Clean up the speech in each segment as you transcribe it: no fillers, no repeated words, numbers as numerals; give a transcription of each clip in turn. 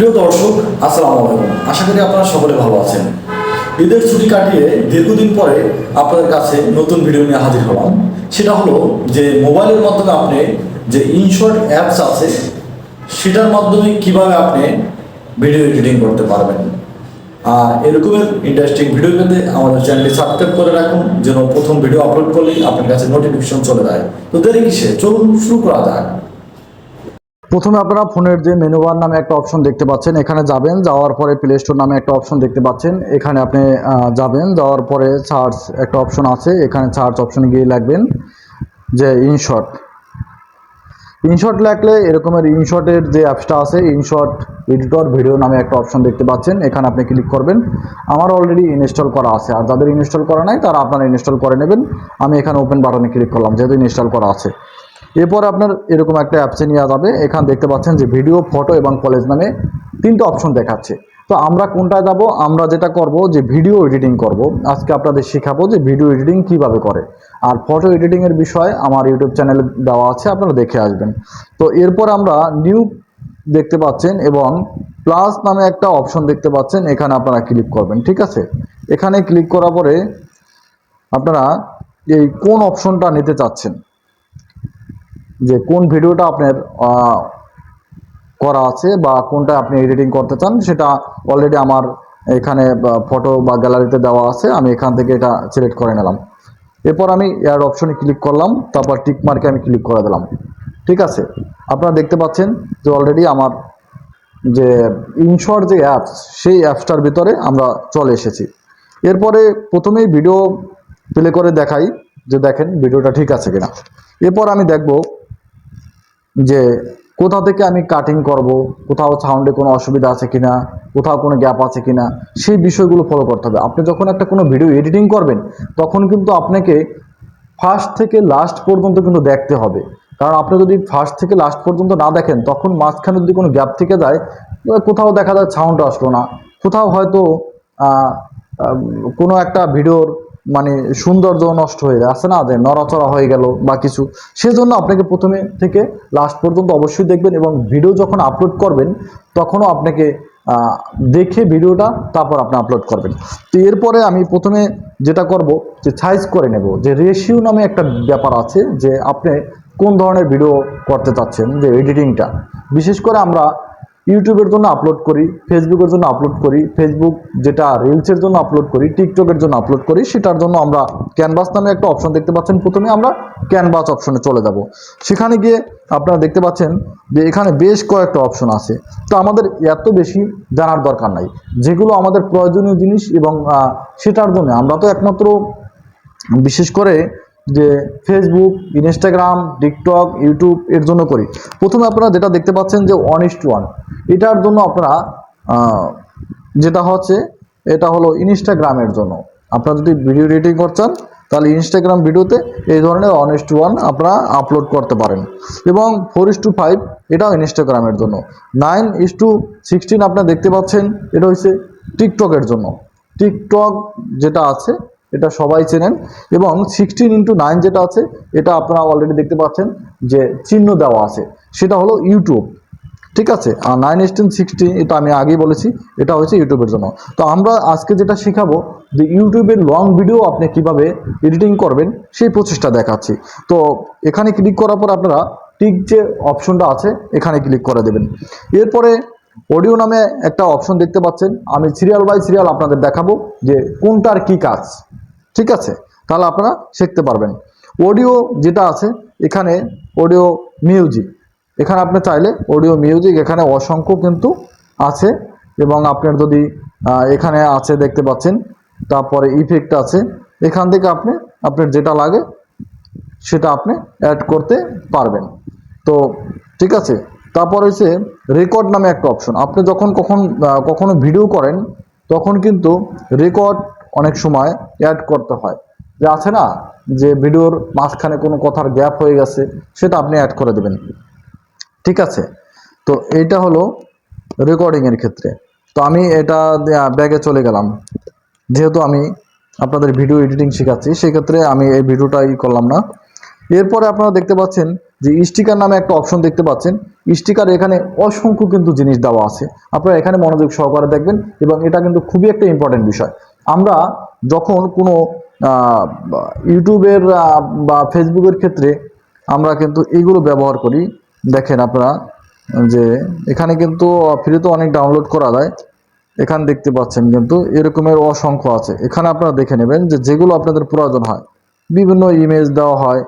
প্রিয় দর্শক, আসসালামু আলাইকুম। আশা করি আপনারা সকলে ভালো আছেন। ঈদের ছুটি কাটিয়ে দীর্ঘদিন পরে আপনাদের কাছে নতুন ভিডিও নিয়ে হাজির হলাম। সেটা হলো যে মোবাইলের মাধ্যমে আপনি যে ইনশর্ট অ্যাপস আছে সেটার মাধ্যমে কিভাবে আপনি ভিডিও এডিটিং করতে পারবেন। আর এরকমের ইন্টারেস্টিং ভিডিও পেতে আমাদের চ্যানেলটি সাবস্ক্রাইব করে রাখুন, যেন প্রথম ভিডিও আপলোড করলেই আপনার কাছে নোটিফিকেশন চলে যায়। তো দেরি কিসে, চলুন শুরু করা যাক। প্রথমে আপনারা ফোনের যে মেনু বার নামে একটা অপশন দেখতে পাচ্ছেন, এখানে যাবেন। যাওয়ার পরে প্লে স্টোর নামে একটা অপশন দেখতে পাচ্ছেন, এখানে আপনি যাবেন। যাওয়ার পরে সার্চ একটা অপশন আছে, এখানে সার্চ অপশনে গিয়ে লিখবেন যে ইনশর্ট। ইনশর্ট লিখলে এরকমের ইনশর্টের যে অ্যাপসটা আছে, ইনশর্ট এডিটর ভিডিও নামে একটা অপশন দেখতে পাচ্ছেন, এখানে আপনি ক্লিক করবেন। আমার অলরেডি ইনস্টল করা আছে, আর যাদের ইনস্টল করা নাই তারা আপনারা ইনস্টল করে নেবেন। আমি এখানে ওপেন বাটনে ক্লিক করলাম যেহেতু ইনস্টল করা আছে। এরপর আপনার এরকম একটা অ্যাপসে নিয়ে যাবে। এখানে দেখতে পাচ্ছেন যে ভিডিও, ফটো এবং কলেজ নামে তিনটে অপশন দেখাচ্ছে। তো আমরা কোনটায় যাব? আমরা যেটা করব যে ভিডিও এডিটিং করব। আজকে আপনাদের শেখাবো যে ভিডিও এডিটিং কিভাবে করে। আর ফটো এডিটিংয়ের বিষয়ে আমার ইউটিউব চ্যানেলে দেওয়া আছে, আপনারা দেখে আসবেন। তো এরপর আমরা নিউ দেখতে পাচ্ছেন এবং প্লাস নামে একটা অপশন দেখতে পাচ্ছেন, এখানে আপনারা ক্লিক করবেন। ঠিক আছে, এখানে ক্লিক করার পরে আপনারা এই কোন অপশনটা নিতে চাচ্ছেন, যে কোন ভিডিওটা আপনার করা আছে বা কোনটা আপনি এডিটিং করতে চান, সেটা অলরেডি আমার এখানে ফটো বা গ্যালারিতে দেওয়া আছে। আমি এখান থেকে এটা সিলেক্ট করে নিলাম। এরপর আমি অ্যাড অপশনে ক্লিক করলাম, তারপর টিক মার্কে আমি ক্লিক করে দিলাম। ঠিক আছে, আপনারা দেখতে পাচ্ছেন যে অলরেডি আমার যে ইনশর্ট যে অ্যাপস, সেই অ্যাপসটার ভিতরে আমরা চলে এসেছি। এরপরে প্রথমেই ভিডিও প্লে করে দেখাই যে দেখেন ভিডিওটা ঠিক আছে কিনা। এরপর আমি দেখব যে কোথা থেকে আমি কাটিং করব, কোথাও সাউন্ডে কোনো অসুবিধা আছে কিনা, কোথাও কোনো গ্যাপ আছে কিনা, সেই বিষয়গুলো ফলো করতে হবে। আপনি যখন একটা কোনো ভিডিও এডিটিং করবেন তখন কিন্তু আপনাকে ফার্স্ট থেকে লাস্ট পর্যন্ত কিন্তু দেখতে হবে। কারণ আপনি যদি ফার্স্ট থেকে লাস্ট পর্যন্ত না দেখেন, তখন মাঝখানে যদি কোনো গ্যাপ থেকে যায়, কোথাও দেখা যায় সাউন্ড আসলো না, কোথাও হয়তো কোনো একটা ভিডিওর মানে সৌন্দর্য নষ্ট হয়ে যাচ্ছে না, যে নড়াচড়া হয়ে গেল বা কিছু। সেজন্য আপনাকে প্রথমে থেকে লাস্ট পর্যন্ত অবশ্যই দেখবেন, এবং ভিডিও যখন আপলোড করবেন তখনও আপনাকে দেখে ভিডিওটা তারপর আপনি আপলোড করবেন। তো এরপরে আমি প্রথমে যেটা করব যে সাইজ করে নেব, যে রেশিও নামে একটা ব্যাপার আছে, যে আপনি কোন ধরনের ভিডিও করতে চাচ্ছেন, যে এডিটিংটা। বিশেষ করে আমরা ইউটিউবের জন্য আপলোড করি, ফেসবুকের জন্য আপলোড করি, ফেসবুক যেটা রিলসের জন্য আপলোড করি, টিকটকের জন্য আপলোড করি, সেটার জন্য আমরা ক্যানভাস নামে একটা অপশন দেখতে পাচ্ছেন। প্রথমে আমরা ক্যানভাস অপশনে চলে যাব। সেখানে গিয়ে আপনারা দেখতে পাচ্ছেন যে এখানে বেশ কয়েকটা অপশন আছে। তো আমাদের এত বেশি জানার দরকার নাই, যেগুলো আমাদের প্রয়োজনীয় জিনিস এবং সেটার জন্য আমরা তো একমাত্র বিশেষ করে যে ফেসবুক, ইনস্টাগ্রাম, টিকটক, ইউটিউব এর জন্য করি। প্রথমে আপনারা যেটা দেখতে পাচ্ছেন যে 1:1, এটার জন্য আপনারা যেটা হচ্ছে, এটা হলো ইনস্টাগ্রামের জন্য। আপনারা যদি ভিডিও এডিটিং করছেন তাহলে ইনস্টাগ্রাম ভিডিওতে এই ধরনের 1:1 আপনারা আপলোড করতে পারেন। এবং 4:5 এটাও ইনস্টাগ্রামের জন্য। 9:16 আপনারা দেখতে পাচ্ছেন, এটা হচ্ছে টিকটকের জন্য। টিকটক যেটা আছে এটা সবাই চেনেন। এবং 16:9 যেটা আছে, এটা আপনারা অলরেডি দেখতে পাচ্ছেন যে চিহ্ন দেওয়া আছে, সেটা হলো ইউটিউব। ঠিক আছে, আর 9:16 এটা আমি আগেই বলেছি, এটা হচ্ছে ইউটিউবের জন্য। তো আমরা আজকে যেটা শেখাবো যে ইউটিউবের লং ভিডিও আপনি কিভাবে এডিটিং করবেন, সেই প্রচেষ্টা দেখাচ্ছি। তো এখানে ক্লিক করার পর আপনারা টিক যে অপশনটা আছে এখানে ক্লিক করে দেবেন। এরপরে অডিও নামে একটা অপশন দেখতে পাচ্ছেন। আমি সিরিয়াল বাই সিরিয়াল আপনাদের দেখাবো যে কোনটার কি কাজ। ঠিক আছে, তাহলে আপনারা শিখতে পারবেন। অডিও যেটা আছে, এখানে অডিও মিউজিক, এখানে আপনি চাইলে অডিও মিউজিক এখানে অসংখ্য কিন্তু আছে। এবং আপনার যদি এখানে আছে দেখতে পাচ্ছেন, তারপরে ইফেক্ট আছে, এখান থেকে আপনি আপনার যেটা লাগে সেটা আপনি অ্যাড করতে পারবেন। তো ঠিক আছে, তারপর হচ্ছে রেকর্ড নামে একটা অপশন। আপনি যখন কখনো ভিডিও করেন তখন কিন্তু রেকর্ড অনেক সময় অ্যাড করতে হয়, যে আছে না যে ভিডিওর মাঝখানে কোনো কথার গ্যাপ হয়ে গেছে, সেটা আপনি অ্যাড করে দেবেন। ঠিক আছে, তো এইটা হলো রেকর্ডিংয়ের ক্ষেত্রে। তো আমি এটা ব্যাগে চলে গেলাম, যেহেতু আমি আপনাদের ভিডিও এডিটিং শেখাচ্ছি, সেক্ষেত্রে আমি এই ভিডিওটা করলাম না। এরপরে আপনারা দেখতে পাচ্ছেন যে স্টিকার নামে একটা অপশন দেখতে পাচ্ছেন, স্টিকার এখানে অসংখ্য কিন্তু জিনিস দেওয়া আছে, আপনারা এখানে মনোযোগ সহকারে দেখবেন এবং এটা কিন্তু খুবই একটা ইম্পর্টেন্ট বিষয়। আমরা যখন কোনো ইউটিউবের বা ফেসবুকের ক্ষেত্রে আমরা কিন্তু এইগুলো ব্যবহার করি, দেখেন আপনারা যে এখানে কিন্তু ফ্রিতে অনেক ডাউনলোড করা যায়, এখানে দেখতে পাচ্ছেন কিন্তু এরকমের অসংখ্য আছে, এখানে আপনারা দেখে নেবেন যে যেগুলো আপনাদের প্রয়োজন হয়, বিভিন্ন ইমেজ দেওয়া হয়,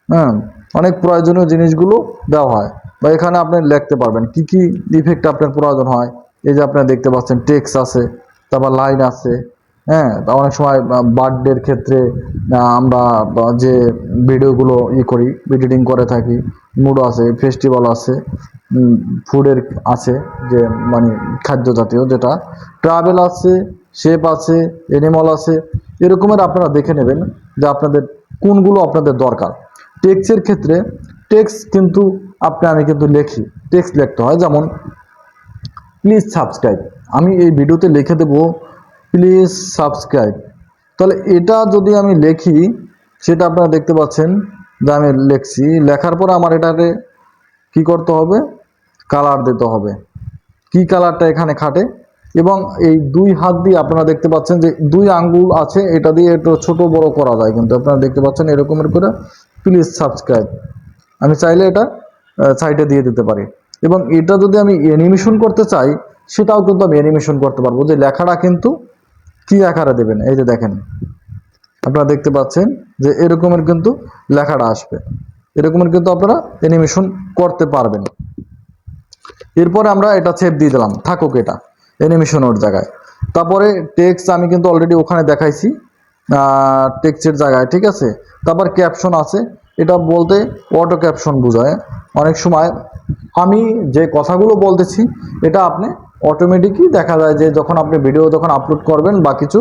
হ্যাঁ, অনেক প্রয়োজনীয় জিনিসগুলো দেওয়া হয়, বা এখানে আপনি লিখতে পারবেন কি কি ইফেক্ট আপনার প্রয়োজন হয়। এই যে আপনারা দেখতে পাচ্ছেন টেক্সট আছে, তারপর লাইন আছে, হ্যাঁ, অনেক সময় বার্থডের ক্ষেত্রে আমরা যে ভিডিওগুলো করি, এডিটিং করে থাকি, মুড আছে, ফেস্টিভ্যাল আছে, ফুডের আছে, যে মানে খাদ্য জাতীয় যেটা, ট্রাভেল আছে, শেপ আছে, এনিমল আছে, এরকমের আপনারা দেখে নেবেন যে আপনাদের কোনগুলো আপনাদের দরকার। টেক্সটের ক্ষেত্রে টেক্সট কিন্তু আমি কিন্তু লিখি, টেক্সট লিখতে হয়, যেমন প্লিজ সাবস্ক্রাইব, আমি এই ভিডিওতে লিখে দেব প্লিজ সাবস্ক্রাইব। তাহলে এটা যদি আমি লিখি, সেটা আপনারা দেখতে পাচ্ছেন যে আমি লিখছি, লেখার পর আমার এটাকে কি করতে হবে, কালার দিতে হবে। কি কালারটা এখানে খাটে, এবং এই দুই হাত দিয়ে আপনারা দেখতে পাচ্ছেন যে দুই আঙ্গুল আছে, এটা দিয়ে একটু ছোট বড় করা যায়, কিন্তু আপনারা দেখতে পাচ্ছেন এরকমের করে প্লিজ সাবস্ক্রাইব, আমি চাইলে এটা সাইডে দিয়ে দিতে পারি। এবং এটা যদি আমি অ্যানিমেশন করতে চাই, সেটাও কিন্তু আমি অ্যানিমেশন করতে পারবো, যে লেখাটা কিন্তু কি আকারে দেবেন, এই যে দেখেন আপনারা দেখতে পাচ্ছেন যে এরকমের কিন্তু লেখাটা আসবে, এরকমের কিন্তু আপনারা অ্যানিমেশন করতে পারবেন। এরপরে আমরা এটা সেভ দিয়ে দিলাম, থাকুক এটা অ্যানিমেশনের জায়গায়। তারপরে টেক্সট আমি কিন্তু অলরেডি ওখানে দেখাইছি টেক্সটের জায়গায়, ঠিক আছে। তারপর ক্যাপশন আছে, এটা বলতে অটো ক্যাপশন বোঝায়। অনেক সময় আমি যে কথাগুলো বলতেছি এটা আপনি অটোমেটিকই দেখা যায় যে যখন আপনি ভিডিও যখন আপলোড করবেন বা কিছু,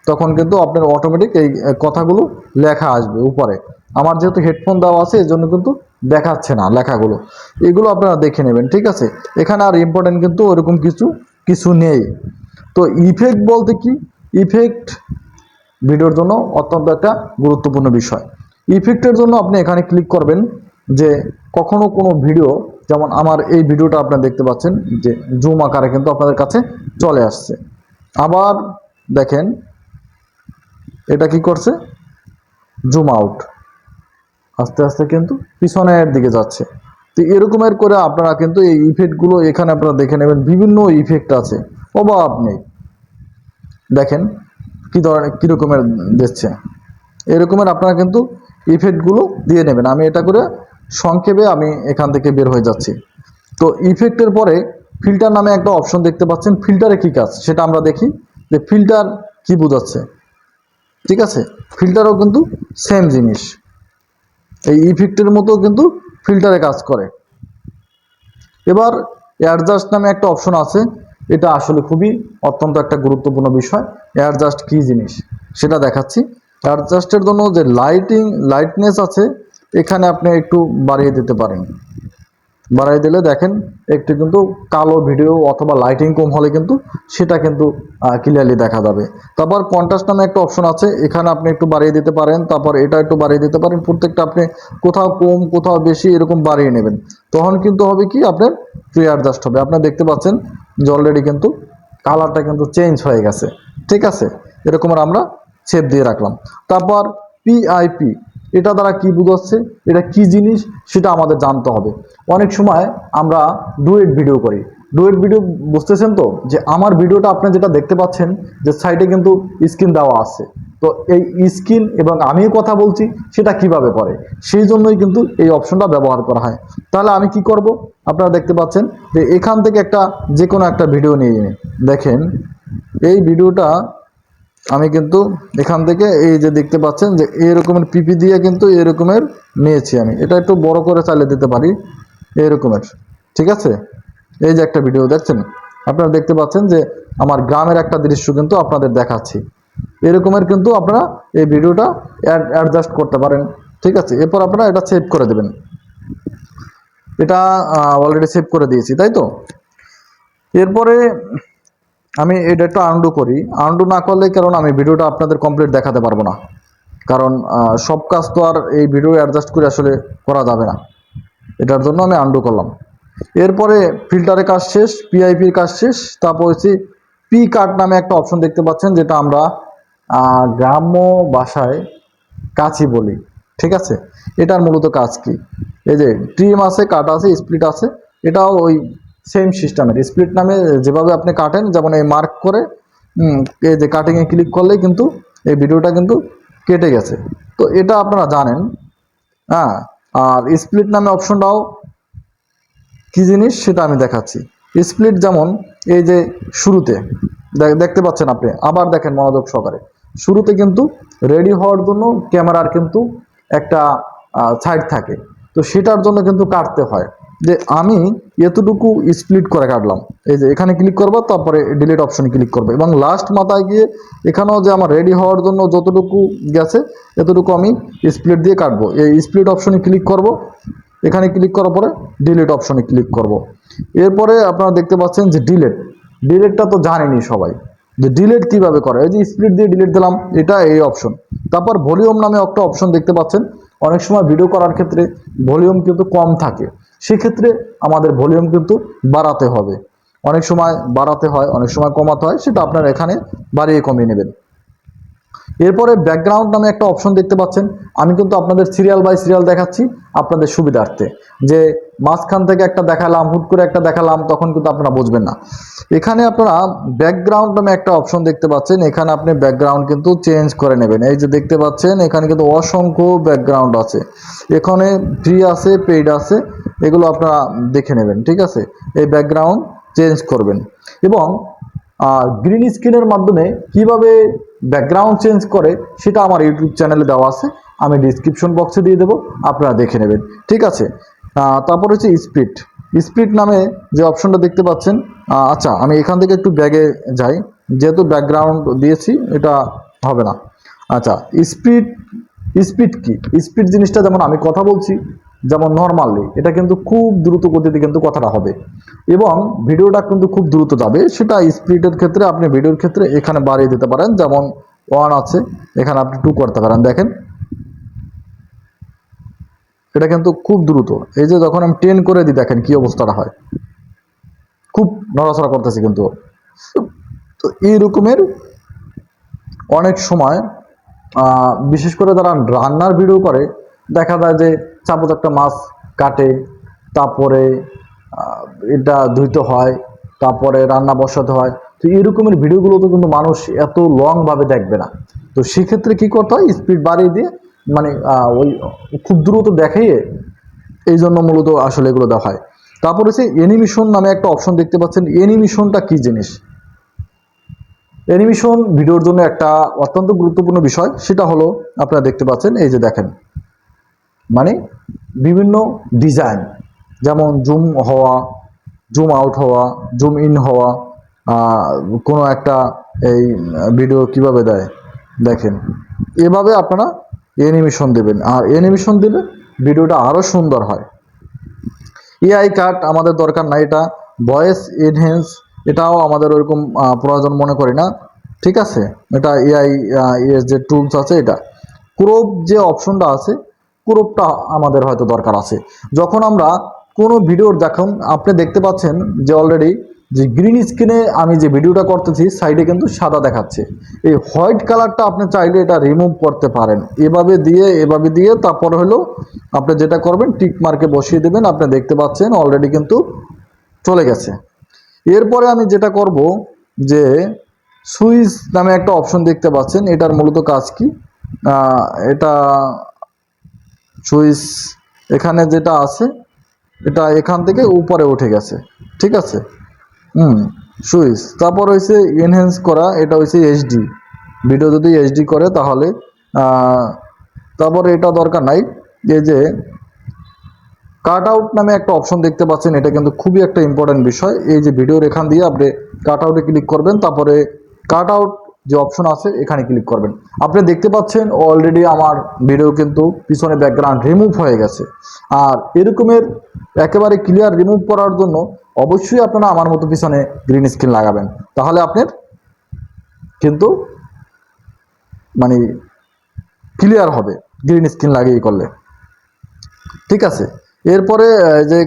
তখন কিন্তু আপনার অটোমেটিক এই কথাগুলো লেখা আসবে উপরে। আমার যেহেতু হেডফোন দেওয়া আছে, এই জন্য কিন্তু দেখাচ্ছে না লেখাগুলো, এগুলো আপনারা দেখে নেবেন, ঠিক আছে। এখানে আর ইম্পর্টেন্ট কিন্তু ওরকম কিছু নেই। তো ইফেক্ট বলতে কি, ইফেক্ট ভিডিওর জন্য অত্যন্ত একটা গুরুত্বপূর্ণ বিষয়। ইফেক্টের জন্য আপনি এখানে ক্লিক করবেন, যে কখনো কোনো ভিডিও, যেমন আমার এই ভিডিওটা আপনারা দেখতে পাচ্ছেন যে জুম আকারে কিন্তু আপনাদের কাছে চলে আসছে। আবার দেখেন এটা কি করছে, জুম আউট, আস্তে আস্তে কিন্তু পিছনের দিকে যাচ্ছে। তো এরকমের করে আপনারা কিন্তু এই ইফেক্টগুলো এখানে আপনারা দেখে নেবেন, বিভিন্ন ইফেক্ট আছে, অভাব নেই। দেখেন কি ধরনের কীরকমের দিচ্ছে, এরকমের আপনারা কিন্তু ইফেক্টগুলো দিয়ে নেবেন। আমি এটা করে সংক্ষেপে আমি এখান থেকে বের হয়ে যাচ্ছি। তো ইফেক্টের পরে ফিল্টার নামে একটা অপশন দেখতে পাচ্ছেন, ফিল্টারে কী কাজ সেটা আমরা দেখি, যে ফিল্টার কি বোঝাচ্ছে, ঠিক আছে। ফিল্টারও কিন্তু সেম জিনিস, এই ইফেক্টের মতো কিন্তু ফিল্টারে কাজ করে। এবার অ্যাডজাস্ট নামে একটা অপশন আছে, এটা আসলে খুবই অত্যন্ত একটা গুরুত্বপূর্ণ বিষয়। অ্যাডজাস্ট কী জিনিস সেটা দেখাচ্ছি। অ্যাডজাস্টের জন্য যে লাইটনেস আছে, এখানে আপনি একটু বাড়িয়ে দিতে পারেন, বাড়াই দিলে দেখেন একটু কিন্তু কালো ভিডিও অথবা লাইটিং কম হলে কিন্তু সেটা কিন্তু ক্লিয়ারলি দেখা যাবে। তারপর কন্ট্রাস্ট নামে একটা অপশন আছে, এখানে আপনি একটু বাড়িয়ে দিতে পারেন, তারপর এটা একটু বাড়িয়ে দিতে পারেন, প্রত্যেকটা আপনি কোথাও কম কোথাও বেশি এরকম বাড়িয়ে নেবেন, তখন কিন্তু হবে কি আপনার ফ্রি অ্যাডজাস্ট হবে। আপনারা দেখতে পাচ্ছেন যে অলরেডি কিন্তু কালারটা কিন্তু চেঞ্জ হয়ে গেছে, ঠিক আছে। এরকম আমরা সেভ দিয়ে রাখলাম। তারপর পিআইপি, এটা দ্বারা কি বোঝাচ্ছে, এটা কি জিনিস সেটা আমাদের জানতে হবে। অনেক সময় আমরা ডুয়েট ভিডিও করি, ডুয়েট ভিডিও বুঝতেছেন তো, যে আমার ভিডিওটা আপনি যেটা দেখতে পাচ্ছেন যে সাইডে কিন্তু স্ক্রিন দেওয়া আছে, তো এই স্ক্রিন এবং আমিও কথা বলছি সেটা কিভাবে করে, সেই জন্যই কিন্তু এই অপশনটা ব্যবহার করা হয়। তাহলে আমি কি করব, আপনারা দেখতে পাচ্ছেন যে এখান থেকে যে কোনো একটা ভিডিও নিয়ে দেখেন, এই ভিডিওটা আমি কিন্তু এখান থেকে এই যে দেখতে পাচ্ছেন যে এরকমের পিপি দিয়ে কিন্তু এরকমের নিয়েছি আমি, এটা একটু বড় করে চালিয়ে দিতে পারি এরকমের, ঠিক আছে। এই যে একটা ভিডিও দেখছেন, আপনারা দেখতে পাচ্ছেন যে আমার গ্রামের একটা দৃশ্য কিন্তু আপনাদের দেখাচ্ছি, এরকমের কিন্তু আপনারা এই ভিডিওটা অ্যাডজাস্ট করতে পারেন, ঠিক আছে। এরপর আপনারা এটা সেভ করে দেবেন, এটা অলরেডি সেভ করে দিয়েছি, তাই তো। এরপরে আমি এটা একটু আনডু করি, আনডু না করলে কারণ আমি ভিডিওটা আপনাদের কমপ্লিট দেখাতে পারবো না, কারণ সব কাজ তো আর এই ভিডিও অ্যাডজাস্ট করে আসলে করা যাবে না। এটার জন্য আমি আন্ডু করলাম। এরপরে ফিল্টারের কাজ শেষ, পিআইপির কাজ শেষ। তারপর হচ্ছে পি কার্ড নামে একটা অপশন দেখতে পাচ্ছেন, যেটা আমরা গ্রাম্য ভাষায় কাঁচি বলি। ঠিক আছে, এটার মূলত কাজ কি? এই যে ট্রিম আছে, কাট আছে, স্প্লিট আছে, এটাও ওই সেম সিস্টেমের। স্প্লিট নামে যেভাবে আপনি কাটেন, যেমন এই মার্ক করে এই যে কাটিংয়ে ক্লিক করলেই কিন্তু এই ভিডিওটা কিন্তু কেটে গেছে। তো এটা আপনারা জানেন। হ্যাঁ, আর স্প্লিট নামে অপশনটাও কি জিনিস সেটা আমি দেখাচ্ছি। স্প্লিট যেমন এই যে শুরুতে দেখতে পাচ্ছেন আপনি, আবার দেখেন মনোযোগ সহকারে, শুরুতে কিন্তু রেডি হওয়ার জন্য ক্যামেরার কিন্তু একটা সাইড থাকে, তো সেটার জন্য কিন্তু কাটতে হয়। যে আমি এতটুকু স্প্লিট করে কাটলাম, এই যে এখানে ক্লিক করবো, তারপরে ডিলিট অপশনে ক্লিক করবো, এবং লাস্ট মাথায় গিয়ে এখানেও যে আমার রেডি হওয়ার জন্য যতটুকু গেছে এতটুকু আমি স্প্লিট দিয়ে কাটবো। এই স্প্লিট অপশনে ক্লিক করব, এখানে ক্লিক করার পরে ডিলিট অপশনে ক্লিক করব। এরপরে আপনারা দেখতে পাচ্ছেন যে ডিলিটটা তো জানেনই সবাই, যে ডিলিট কিভাবে করে। এই যে স্প্লিট দিয়ে ডিলিট দিলাম, এটা এই অপশন। তারপর ভলিউম নামে একটা অপশন দেখতে পাচ্ছেন। অনেক সময় ভিডিও করার ক্ষেত্রে ভলিউম কিন্তু কম থাকে, সেক্ষেত্রে আমাদের ভলিউম কিন্তু বাড়াতে হবে। অনেক সময় বাড়াতে হয়, অনেক সময় কমাতে হয়, সেটা আপনারা এখানে বাড়িয়ে কমিয়ে নেবেন। এরপরে ব্যাকগ্রাউন্ড নামে একটা অপশন দেখতে পাচ্ছেন। আমি কিন্তু আপনাদের সিরিয়াল বাই সিরিয়াল দেখাচ্ছি আপনাদের সুবিধার্থে, যে মাঝখান থেকে একটা দেখালাম, হুট করে একটা দেখালাম, তখন কিন্তু আপনারা বুঝবেন না। এখানে আপনারা ব্যাকগ্রাউন্ড নামে একটা অপশন দেখতে পাচ্ছেন, এখানে আপনি ব্যাকগ্রাউন্ড কিন্তু চেঞ্জ করে নেবেন। এই যে দেখতে পাচ্ছেন এখানে কিন্তু অসংখ্য ব্যাকগ্রাউন্ড আছে, এখানে ফ্রি আছে, পেইড আছে, এগুলো আপনারা দেখে নেবেন। ঠিক আছে, এই ব্যাকগ্রাউন্ড চেঞ্জ করবেন। এবং গ্রিন স্ক্রিনের মাধ্যমে কিভাবে ব্যাকগ্রাউন্ড চেঞ্জ করে সেটা আমার ইউটিউব চ্যানেলে দেওয়া আছে, আমি ডিসক্রিপশন বক্সে দিয়ে দেবো, আপনারা দেখে নেবেন। ঠিক আছে, তারপর হচ্ছে স্পিড। স্পিড নামে যে অপশনটা দেখতে পাচ্ছেন, আচ্ছা আমি এখান থেকে একটু ব্যাগে যাই, যেহেতু ব্যাকগ্রাউন্ড দিয়েছি এটা হবে না। আচ্ছা, স্পিড স্পিড কি? স্পিড জিনিসটা যেমন আমি কথা বলছি, যেমন নর্মালি এটা কিন্তু খুব দ্রুত গতিতে কিন্তু কথাটা হবে, এবং ভিডিওটা কিন্তু খুব দ্রুত যাবে। সেটা স্পিডের ক্ষেত্রে আপনি ভিডিওর ক্ষেত্রে এখানে বাড়িয়ে দিতে পারেন, যেমন 1 আছে, এখানে আপনি 2 করতে পারেন। দেখেন এটা কিন্তু খুব দ্রুত। এই যে যখন আমি 10 করে দিই, দেখেন কি অবস্থাটা হয়, খুব নড়াচড়া করতেছি কিন্তু। তো এই রকমের অনেক সময় বিশেষ করে যারা রান্নার ভিডিও করে, দেখা যায় যে চাপত একটা মাছ কাটে, তারপরে এটা ধুইতে হয়, তারপরে রান্না বসাতে হয়। তো এরকমের ভিডিওগুলো তো কিন্তু মানুষ এত লংভাবে দেখবে না। তো সেক্ষেত্রে কি করতে হয়, স্পিড বাড়িয়ে দিয়ে, মানে ওই খুব দ্রুত দেখাইয়ে, এই জন্য মূলত আসলে এগুলো দেওয়া হয়। তারপর হচ্ছে অ্যানিমেশন নামে একটা অপশন দেখতে পাচ্ছেন। অ্যানিমেশনটা কি জিনিস? অ্যানিমেশন ভিডিওর জন্য একটা অত্যন্ত গুরুত্বপূর্ণ বিষয়। সেটা হলো আপনারা দেখতে পাচ্ছেন, এই যে দেখেন, মানে বিভিন্ন ডিজাইন, যেমন জুম হওয়া, জুম আউট হওয়া, জুম ইন হওয়া, কোনো একটা এই ভিডিও কিভাবে দেয় দেখেন, এভাবে আপনারা অ্যানিমেশন দেবেন, আর অ্যানিমেশন দিলে ভিডিওটা আরও সুন্দর হয়। এআই কাট আমাদের দরকার নাই, এটা ভয়েস এনহেন্স, এটাও আমাদের ওরকম প্রয়োজন মনে করি না। ঠিক আছে, এটা এআই এর যে টুলস আছে, এটা ক্রপ যে অপশনটা আছে, ক্রপটা আমাদের হয়তো দরকার আছে। যখন আমরা কোনো ভিডিওর, দেখুন আপনি দেখতে পাচ্ছেন যে অলরেডি যে গ্রিন স্ক্রিনে আমি যে ভিডিওটা করতেছি সাইডে কিন্তু সাদা দেখাচ্ছে, এই হোয়াইট কালারটা আপনি চাইলে এটা রিমুভ করতে পারেন, এভাবে দিয়ে তারপর হলো আপনি যেটা করবেন, টিক মার্কে বসিয়ে দেবেন। আপনি দেখতে পাচ্ছেন অলরেডি কিন্তু চলে গেছে। এরপরে আমি যেটা করব, যে সুইচ নামে একটা অপশন দেখতে পাচ্ছেন, এটার মূলত কাজ কি? এটা সুইচ, এখানে যেটা আছে এটা এখান থেকে উপরে উঠে গেছে। ঠিক আছে, সুইচ। তারপর হয়েছে এনহ্যান্স করা, এটা হয়েছে এইচডি ভিডিও, যদি এইচডি করে তাহলে তারপরে এটা দরকার নাই। এই যে কাট আউট নামে একটা অপশন দেখতে পাচ্ছেন, এটা কিন্তু খুবই একটা ইম্পর্টেন্ট বিষয়। এই যে ভিডিওর এখান দিয়ে আপনি কাট আউটে ক্লিক করবেন, তারপরে কাট আউট যে অপশন আছে এখানে ক্লিক করবেন। আপনি দেখতে পাচ্ছেন অলরেডি আমার ভিডিও কিন্তু পিছনে ব্যাকগ্রাউন্ড রিমুভ হয়ে গেছে। আর এরকমের একেবারে ক্লিয়ার রিমুভ করার জন্য অবশ্যই আপনারা আমার মতো পিছনে গ্রিন স্ক্রিন লাগাবেন, তাহলে আপনার কিন্তু মানে ক্লিয়ার হবে গ্রিন স্ক্রিন লাগিয়ে করলে। ঠিক আছে, এরপরে যে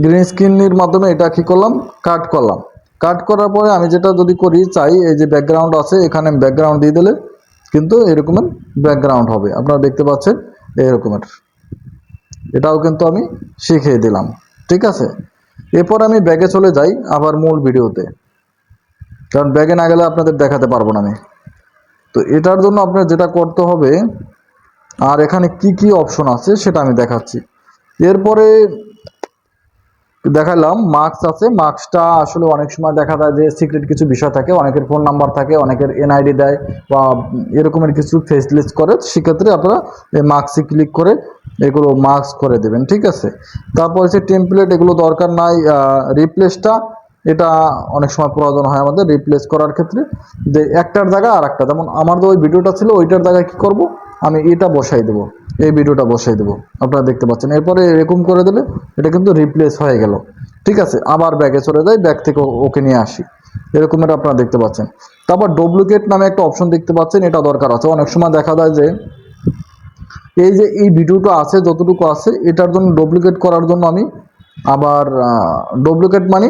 গ্রিন স্ক্রিনের মাধ্যমে এটা কি করলাম, কাট করলাম। কাট করার পরে আমি যেটা যদি করি চাই, এই যে ব্যাকগ্রাউন্ড আছে এখানে ব্যাকগ্রাউন্ড দিয়ে দিলে কিন্তু এরকমের ব্যাকগ্রাউন্ড হবে, আপনারা দেখতে পাচ্ছেন এরকমের। এটাও কিন্তু আমি শিখিয়ে দিলাম, ঠিক আছে। এরপর আমি ব্যাগে চলে যাই আবার মূল ভিডিওতে, কারণ ব্যাগে না গেলে আপনাদের দেখাতে পারবো না আমি। তো এটার জন্য আপনার যেটা করতে হবে, আর এখানে কি কি অপশন আছে সেটা আমি দেখাচ্ছি। এরপরে দেখালাম মার্কস আছে। মার্কসটা আসলে অনেক সময় দেখা যায় যে সিক্রেট কিছু বিষয় থাকে, অনেকের ফোন নাম্বার থাকে, অনেকের এনআইডি দেয় বা এরকমের কিছু ফেস লিস্ট করে, সেক্ষেত্রে আপনারা এই মার্কসে ক্লিক করে এগুলো মার্কস করে দেবেন, ঠিক আছে। তারপর হচ্ছে টেমপ্লেট, এগুলো দরকার নাই। রিপ্লেসটা এটা অনেক সময় প্রয়োজন হয় আমাদের রিপ্লেস করার ক্ষেত্রে, যে একটার জায়গায় আর একটা, যেমন আমার যে ওই ভিডিওটা ছিল ওইটার জায়গায় কি করব, আমি এটা বসাই দেবো, এই ভিডিওটা বসাই দেবো, আপনারা দেখতে পাচ্ছেন। এরপরে এরকম করে দিলে এটা কিন্তু রিপ্লেস হয়ে গেল, ঠিক আছে। আবার ব্যাগে চলে যাই, ব্যাগ থেকে ওকে নিয়ে আসি, এরকমের আপনারা দেখতে পাচ্ছেন। তারপর ডুপ্লিকেট নামে একটা অপশন দেখতে পাচ্ছেন, এটা দরকার আছে। অনেক সময় দেখা যায় যে এই যে এই ভিডিওটা আছে যতটুকু আছে, এটার জন্য ডুপ্লিকেট করার জন্য আমি আবার ডুপ্লিকেট মানে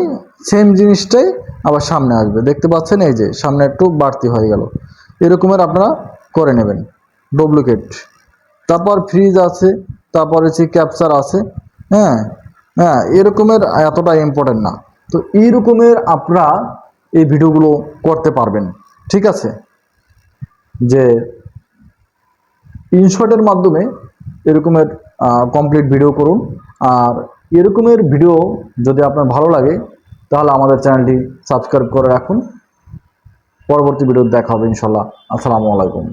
সেম জিনিসটাই আবার সামনে আসবে, দেখতে পাচ্ছেন এই যে সামনে একটু বাড়তি হয়ে গেল, এরকমের আপনারা করে নেবেন ডুপ্লিকেট। তারপর ফ্রিজ আছে, তারপর হচ্ছে ক্যাপচার আছে, হ্যাঁ হ্যাঁ, এরকমের এতটা ইম্পর্টেন্ট না। তো এইরকমের আপনারা এই ভিডিওগুলো করতে পারবেন, ঠিক আছে। যে ইনশর্টের মাধ্যমে এরকমের কমপ্লিট ভিডিও করুন। আর এরকমের ভিডিও যদি আপনার ভালো লাগে তাহলে আমাদের চ্যানেলটি সাবস্ক্রাইব করে রাখুন। পরবর্তী ভিডিও দেখা হবে ইনশাল্লাহ। আসসালামু আলাইকুম।